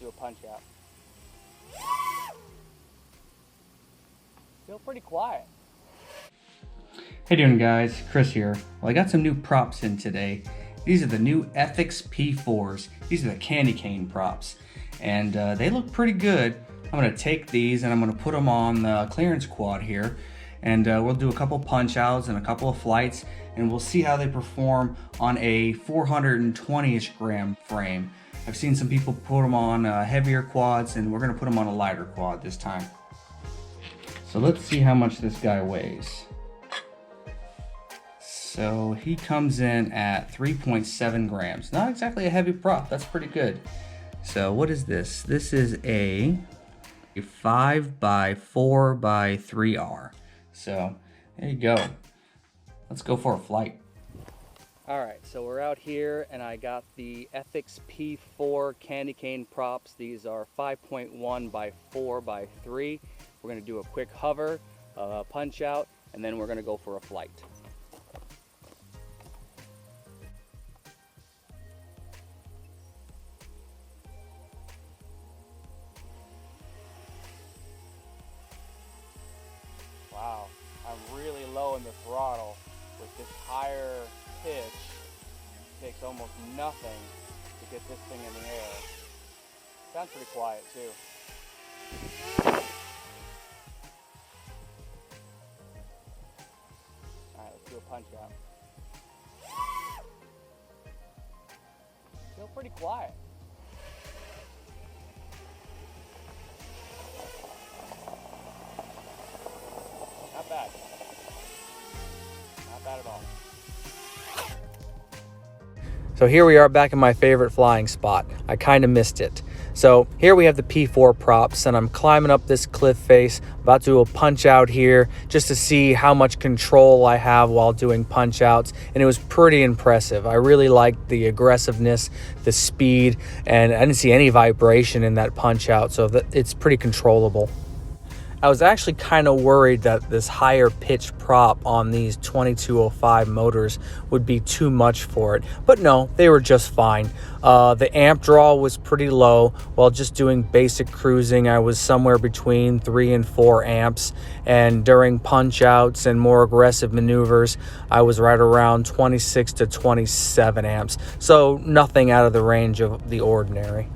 do a punch out. Still pretty quiet. Hey doing guys, Chris here. Well, I got some new props in today. These are the new Ethix P4s. These are the candy cane props. And they look pretty good. I'm gonna take these and I'm gonna put them on the clearance quad here. And we'll do a couple punch outs and a couple of flights, and we'll see how they perform on a 420-ish gram frame. I've seen some people put them on heavier quads, and we're gonna put them on a lighter quad this time. So let's see how much this guy weighs. So he comes in at 3.7 grams. Not exactly a heavy prop, that's pretty good. So what is this? This is a 5x4x3R. So there you go. Let's go for a flight. All right, so we're out here and I got the Ethix P4 candy cane props. These are 5.1x4x3. We're gonna do a quick hover, punch out, and then we're gonna go for a flight. Wow, I'm really low in the throttle. With this higher pitch, it takes almost nothing to get this thing in the air. Sounds pretty quiet too. Alright, let's do a punch out. Still pretty quiet. Not bad. Not bad at all. So here we are back in my favorite flying spot. I kind of missed it. So here we have the P4 props and I'm climbing up this cliff face, about to do a punch out here just to see how much control I have while doing punch outs. And it was pretty impressive. I really liked the aggressiveness, the speed, and I didn't see any vibration in that punch out. So it's pretty controllable. I was actually kind of worried that this higher pitch prop on these 2205 motors would be too much for it, but no, they were just fine. The amp draw was pretty low. While just doing basic cruising, I was somewhere between 3 and 4 amps, and during punch outs and more aggressive maneuvers, I was right around 26 to 27 amps, so nothing out of the range of the ordinary.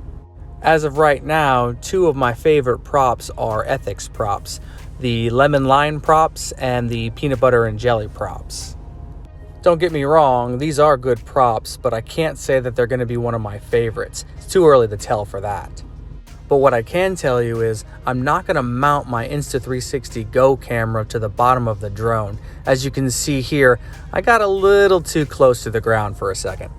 As of right now, 2 of my favorite props are Ethix props, the lemon lime props and the peanut butter and jelly props. Don't get me wrong, these are good props, but I can't say that they're going to be one of my favorites. It's too early to tell for that. But what I can tell you is I'm not going to mount my Insta360 Go camera to the bottom of the drone. As you can see here, I got a little too close to the ground for a second.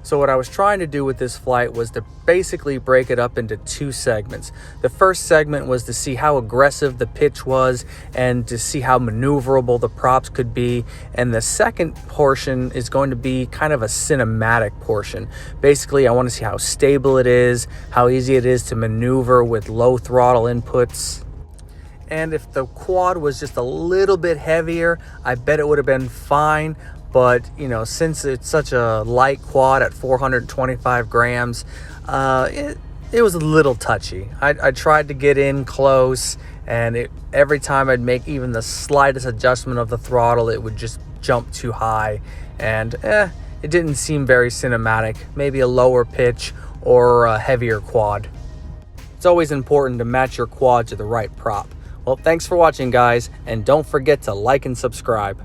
So what I was trying to do with this flight was to basically break it up into 2 segments. The first segment was to see how aggressive the pitch was and to see how maneuverable the props could be. And the second portion is going to be kind of a cinematic portion. Basically, I want to see how stable it is, how easy it is to maneuver with low throttle inputs. And if the quad was just a little bit heavier, I bet it would have been fine. But, you know, since it's such a light quad at 425 grams, it was a little touchy. I tried to get in close, and every time I'd make even the slightest adjustment of the throttle, it would just jump too high. And it didn't seem very cinematic. Maybe a lower pitch or a heavier quad. It's always important to match your quad to the right prop. Well, thanks for watching, guys, and don't forget to like and subscribe.